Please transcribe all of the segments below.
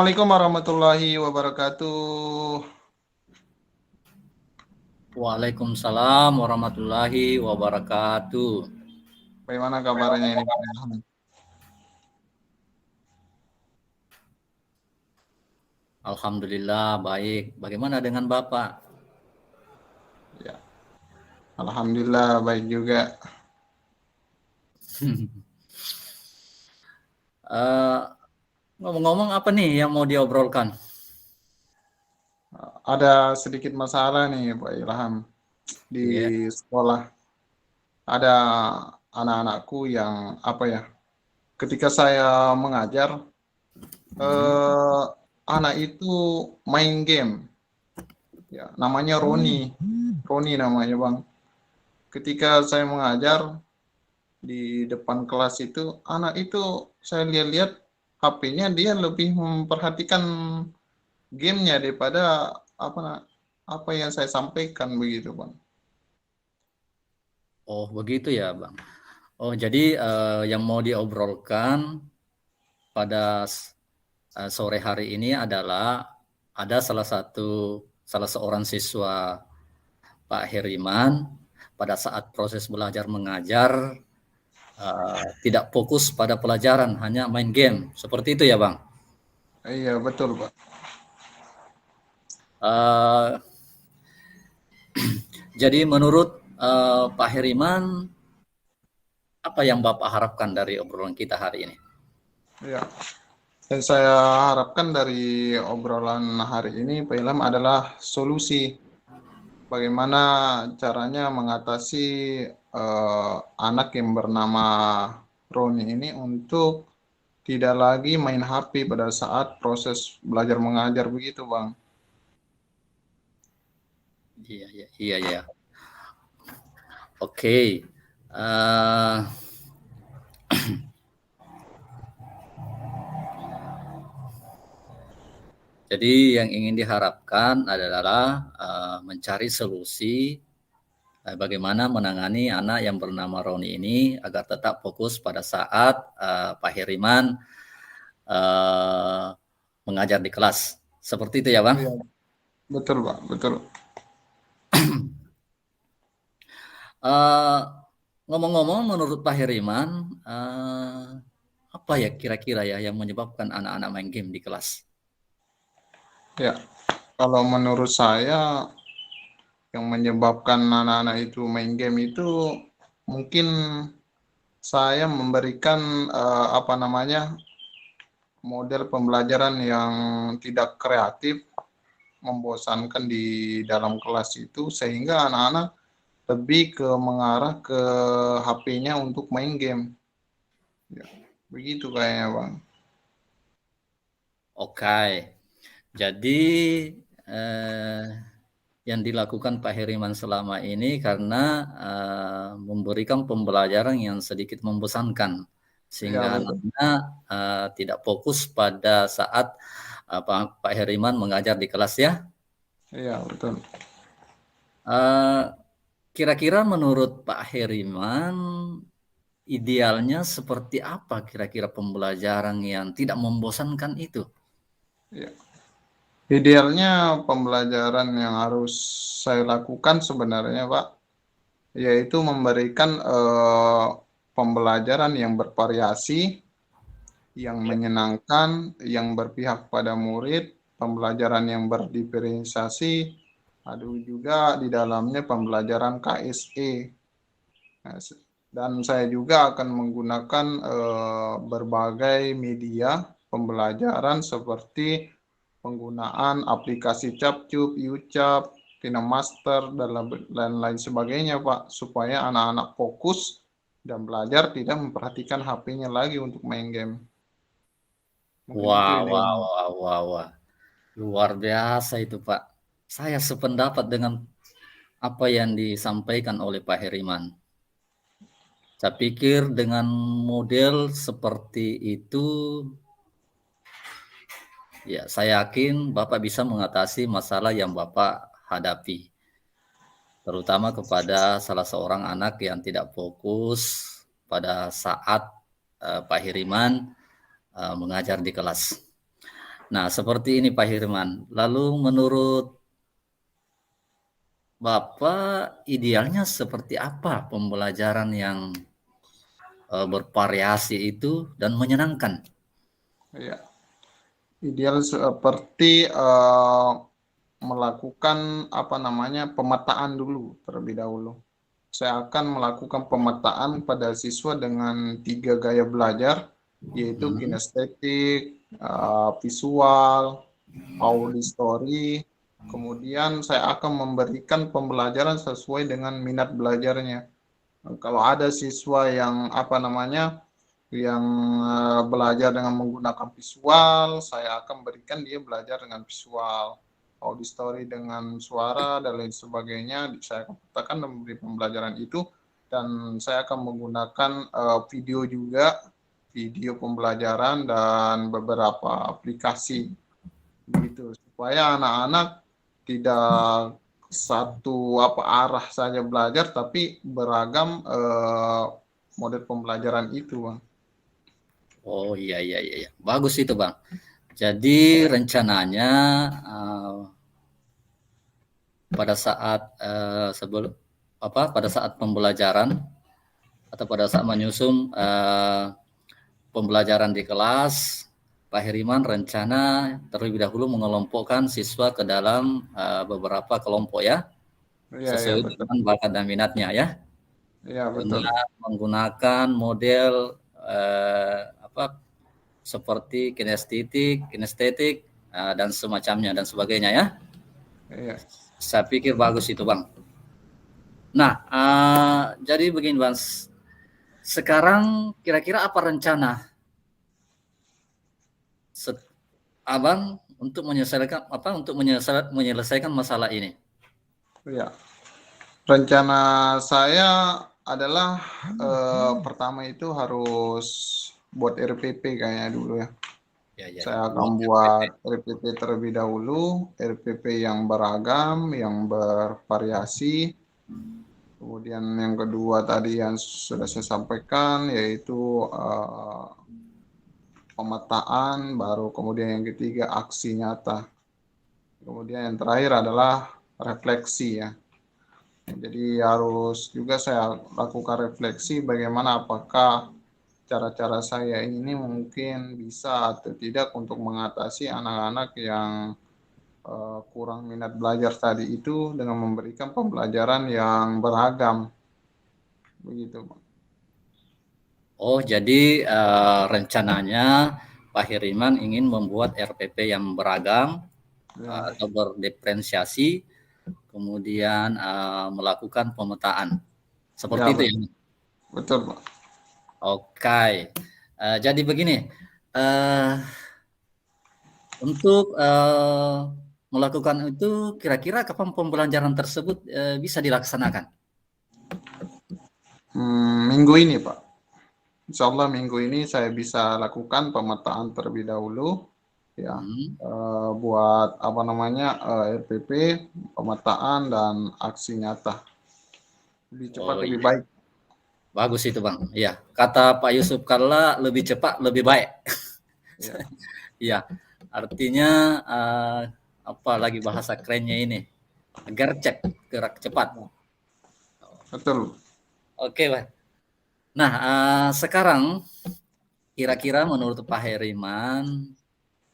Assalamualaikum warahmatullahi wabarakatuh. Waalaikumsalam warahmatullahi wabarakatuh. Bagaimana kabarnya ini Pak Ilham? Alhamdulillah baik. Bagaimana dengan Bapak? Ya, Alhamdulillah baik juga. Eh, Ngomong-ngomong apa nih yang mau diobrolkan? Ada sedikit masalah nih Pak Ilham di Iya. sekolah. Ada anak-anakku yang apa ya? Ketika saya mengajar, Hmm. eh, anak itu main game. Ya, namanya Roni. Roni namanya Bang. Ketika saya mengajar di depan kelas itu, anak itu saya lihat-lihat HP-nya dia lebih memperhatikan gamenya daripada apa yang saya sampaikan begitu Bang. Oh begitu ya Bang. Oh jadi yang mau diobrolkan pada sore hari ini adalah ada salah seorang siswa Pak Heriman pada saat proses belajar mengajar tidak fokus pada pelajaran, hanya main game. Seperti itu ya, Bang. Iya betul Pak. Uh, jadi menurut Pak Heriman, apa yang Bapak harapkan dari obrolan kita hari ini? Ya. Dan saya harapkan dari obrolan hari ini Pak Ilham adalah solusi bagaimana caranya mengatasi anak yang bernama Roni ini untuk tidak lagi main HP pada saat proses belajar mengajar begitu Bang. Iya, iya, iya, iya. Oke. Uh, jadi yang ingin diharapkan adalah mencari solusi bagaimana menangani anak yang bernama Roni ini agar tetap fokus pada saat Pak Heriman mengajar di kelas. Seperti itu ya, Bang? Iya, betul Pak, betul. Ngomong-ngomong, menurut Pak Heriman, apa ya kira-kira ya yang menyebabkan anak-anak main game di kelas? Ya, kalau menurut saya yang menyebabkan anak-anak itu main game itu mungkin saya memberikan model pembelajaran yang tidak kreatif, membosankan di dalam kelas itu sehingga anak-anak lebih ke mengarah ke HP-nya untuk main game. Ya, begitu kayaknya, Bang. Oke, jadi eh, yang dilakukan Pak Heriman selama ini karena memberikan pembelajaran yang sedikit membosankan Ya, sehingga betul. anak-anak tidak fokus pada saat Pak Heriman mengajar di kelas ya. Iya, betul. Eh, Kira-kira menurut Pak Heriman idealnya seperti apa kira-kira pembelajaran yang tidak membosankan itu? Ya. Idealnya pembelajaran yang harus saya lakukan sebenarnya, Pak, yaitu memberikan pembelajaran yang bervariasi, yang menyenangkan, yang berpihak pada murid, pembelajaran yang berdiferensiasi, ada juga di dalamnya pembelajaran KSE. Nah, dan saya juga akan menggunakan berbagai media pembelajaran seperti penggunaan aplikasi Capcube, UCAP, KineMaster, dan lain-lain sebagainya, Pak, supaya anak-anak fokus dan belajar tidak memperhatikan HP-nya lagi untuk main game. Mungkin itu Wah, ide. wah, wah, wah, wah. Luar biasa itu, Pak. Saya sependapat dengan apa yang disampaikan oleh Pak Heriman. Saya pikir dengan model seperti itu, ya saya yakin Bapak bisa mengatasi masalah yang Bapak hadapi. Terutama kepada salah seorang anak yang tidak fokus pada saat Pak Heriman mengajar di kelas. Nah, seperti ini Pak Hirman. Lalu menurut Bapak, idealnya seperti apa pembelajaran yang bervariasi itu dan menyenangkan? Ya, ideal seperti melakukan apa namanya pemetaan dulu terlebih dahulu. Saya akan melakukan pemetaan pada siswa dengan 3 gaya belajar, yaitu Hmm. kinestetik, visual, auditory. Kemudian saya akan memberikan pembelajaran sesuai dengan minat belajarnya. Kalau ada siswa yang apa namanya yang belajar dengan menggunakan visual, saya akan berikan dia belajar dengan visual, auditory dengan suara dan lain sebagainya. Saya akan katakan dan memberi pembelajaran itu, dan saya akan menggunakan video juga, video pembelajaran dan beberapa aplikasi begitu, supaya anak-anak tidak satu apa arah saja belajar, tapi beragam model pembelajaran itu, Bang. Oh iya iya iya, iya. Bagus itu Bang. Jadi rencananya pada saat sebelum pada saat pembelajaran atau pada saat menyusun pembelajaran di kelas, Pak Heriman rencana terlebih dahulu mengelompokkan siswa ke dalam beberapa kelompok ya, Iya, iya, sesuai betul. dengan bakat dan minatnya ya, Iya, betul. dengan menggunakan model seperti kinestetik dan semacamnya dan sebagainya ya. Iya. Saya pikir bagus itu Bang. Nah, jadi begini Bang, sekarang kira-kira apa rencana Abang untuk menyelesaikan masalah ini? Iya. Rencana saya adalah pertama itu harus buat RPP kayaknya dulu ya. Ya, ya, ya. Saya akan Buat RPP. buat RPP terlebih dahulu, RPP yang beragam, yang bervariasi. Kemudian yang kedua tadi yang sudah saya sampaikan, yaitu pemetaan, baru kemudian yang ketiga aksi nyata. Kemudian yang terakhir adalah refleksi ya. Jadi harus juga saya lakukan refleksi bagaimana apakah cara-cara saya ini mungkin bisa atau tidak untuk mengatasi anak-anak yang kurang minat belajar tadi itu dengan memberikan pembelajaran yang beragam. Begitu, Pak. Oh, jadi rencananya Pak Hiriman ingin membuat RPP yang beragam Ya, atau berdiferensiasi, kemudian melakukan pemetaan. ya, Seperti itu ya. betul, Pak. Oke. Jadi begini, uh, untuk melakukan itu kira-kira kapan pembelajaran tersebut bisa dilaksanakan? Minggu ini, Pak. Insya Allah minggu ini saya bisa lakukan pemetaan terlebih dahulu, ya, Hmm. buat apa namanya RPP, pemetaan dan aksi nyata. Lebih cepat Oh lebih iya, baik. bagus itu Bang. Iya, kata Pak Yusuf Kalla lebih cepat lebih baik. Ya, Iya, artinya apa lagi bahasa kerennya ini? Gercep, gerak cepat. betul. Oke, Bang. Nah, sekarang kira-kira menurut Pak Heriman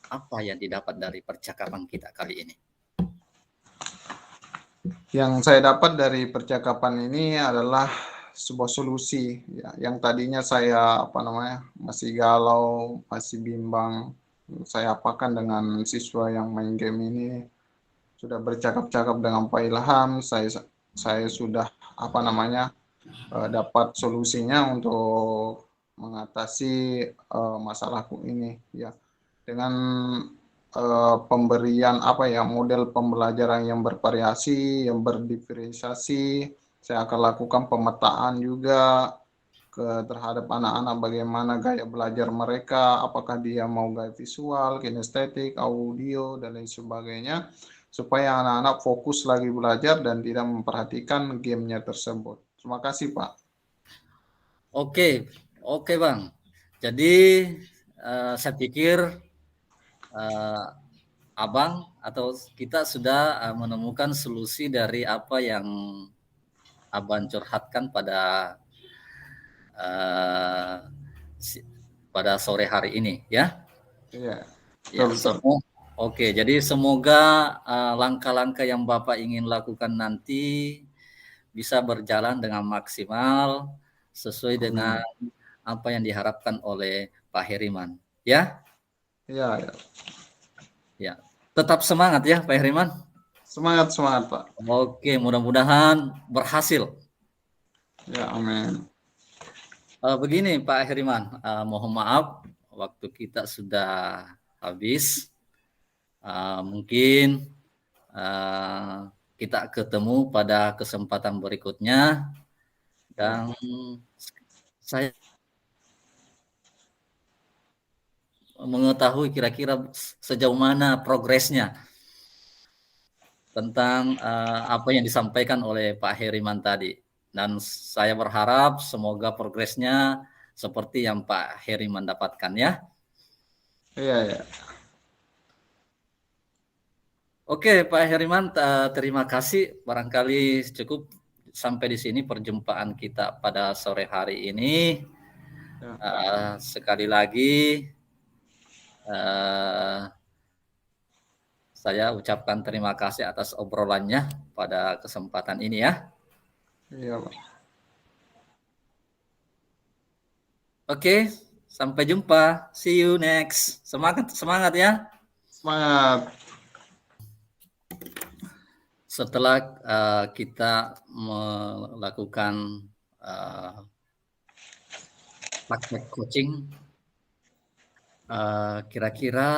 apa yang didapat dari percakapan kita kali ini? Yang saya dapat dari percakapan ini adalah sebuah solusi ya, yang tadinya saya apa namanya masih galau, masih bimbang, saya apakan dengan siswa yang main game ini. Sudah bercakap-cakap dengan Pak Ilham, saya sudah apa namanya dapat solusinya untuk mengatasi masalahku ini ya, dengan pemberian apa ya model pembelajaran yang bervariasi, yang berdiferensiasi. Saya akan lakukan pemetaan juga terhadap anak-anak bagaimana gaya belajar mereka, apakah dia mau gaya visual, kinestetik, audio dan lain sebagainya, supaya anak-anak fokus lagi belajar dan tidak memperhatikan gamenya tersebut. Terima kasih, Pak. Oke, oke Bang. Jadi saya pikir uh, Abang atau kita sudah menemukan solusi dari apa yang Abang curhatkan uh, pada sore hari ini, ya. Iya, Ya, betul. oke. Jadi semoga langkah-langkah yang Bapak ingin lakukan nanti bisa berjalan dengan maksimal sesuai dengan Amin. apa yang diharapkan oleh Pak Heriman, ya. Iya, ya. Ya. Tetap semangat ya, Pak Heriman. Semangat, semangat, Pak. Oke, mudah-mudahan berhasil. Ya, amin. Begini Pak Heriman, mohon maaf waktu kita sudah habis. Mungkin kita ketemu pada kesempatan berikutnya Ya, dan saya mengetahui kira-kira sejauh mana progresnya tentang apa yang disampaikan oleh Pak Heriman tadi. Dan saya berharap semoga progresnya seperti yang Pak Heriman dapatkan ya. iya, ya. Oke Pak Heriman, terima kasih. Barangkali cukup sampai di sini perjumpaan kita pada sore hari ini. Ya. Sekali lagi saya ucapkan terima kasih atas obrolannya pada kesempatan ini ya. Iya, Pak. Oke, sampai jumpa. See you next. Semangat, semangat ya. Semangat. Setelah kita melakukan praktek coaching, kira-kira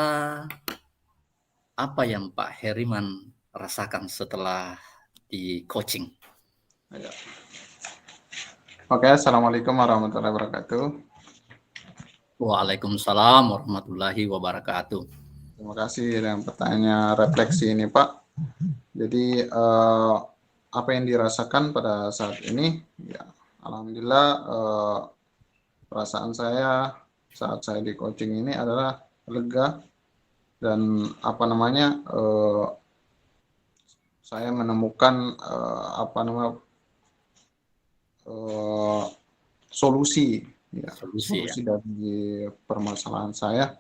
apa yang Pak Heriman rasakan setelah di coaching? Ya. Oke, Assalamualaikum warahmatullahi wabarakatuh. Waalaikumsalam warahmatullahi wabarakatuh. Terima kasih dengan pertanyaan refleksi ini, Pak. Jadi apa yang dirasakan pada saat ini? Ya, alhamdulillah perasaan saya saat saya di coaching ini adalah lega dan apa namanya saya menemukan solusi ya, solusi Ya. dari permasalahan saya.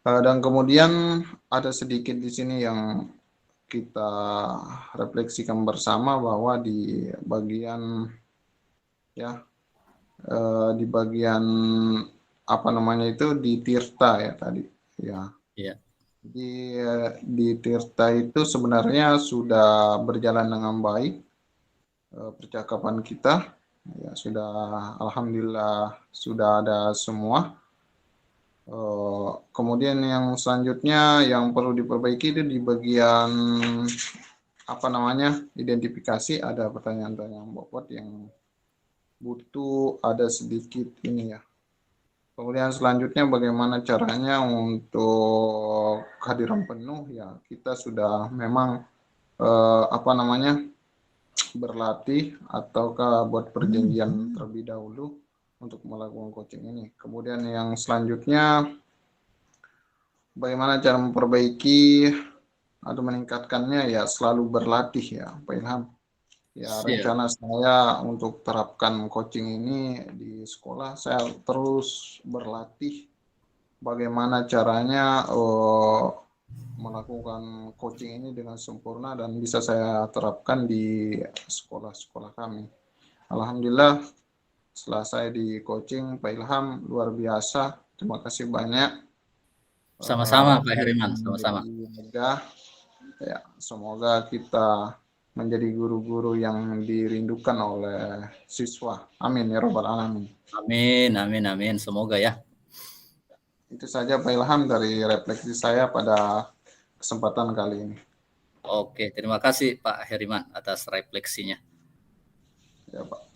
Dan kemudian ada sedikit di sini yang kita refleksikan bersama bahwa di bagian ya di bagian apa namanya itu di Tirta ya tadi ya. Ya. Di Tirta itu sebenarnya sudah berjalan dengan baik percakapan kita ya, sudah alhamdulillah sudah ada semua. Kemudian yang selanjutnya yang perlu diperbaiki itu di bagian apa namanya identifikasi, ada pertanyaan-pertanyaan bobot yang butuh ada sedikit ini ya. Kemudian selanjutnya bagaimana caranya untuk kehadiran penuh ya, kita sudah memang apa namanya berlatih ataukah buat perjanjian terlebih dahulu untuk melakukan coaching ini. Kemudian yang selanjutnya bagaimana cara memperbaiki atau meningkatkannya ya, selalu berlatih ya Pak Ilham. Ya, rencana saya untuk terapkan coaching ini di sekolah, saya terus berlatih bagaimana caranya melakukan coaching ini dengan sempurna dan bisa saya terapkan di sekolah-sekolah kami. Alhamdulillah setelah saya di coaching Pak Ilham luar biasa. Terima kasih banyak. Sama-sama Pak Heriman, sama-sama. Ya, semoga kita menjadi guru-guru yang dirindukan oleh siswa. Amin ya robbal alamin. Amin, amin, amin. Semoga ya. Itu saja Pak Ilham dari refleksi saya pada kesempatan kali ini. Oke, terima kasih Pak Heriman atas refleksinya. Ya, Pak.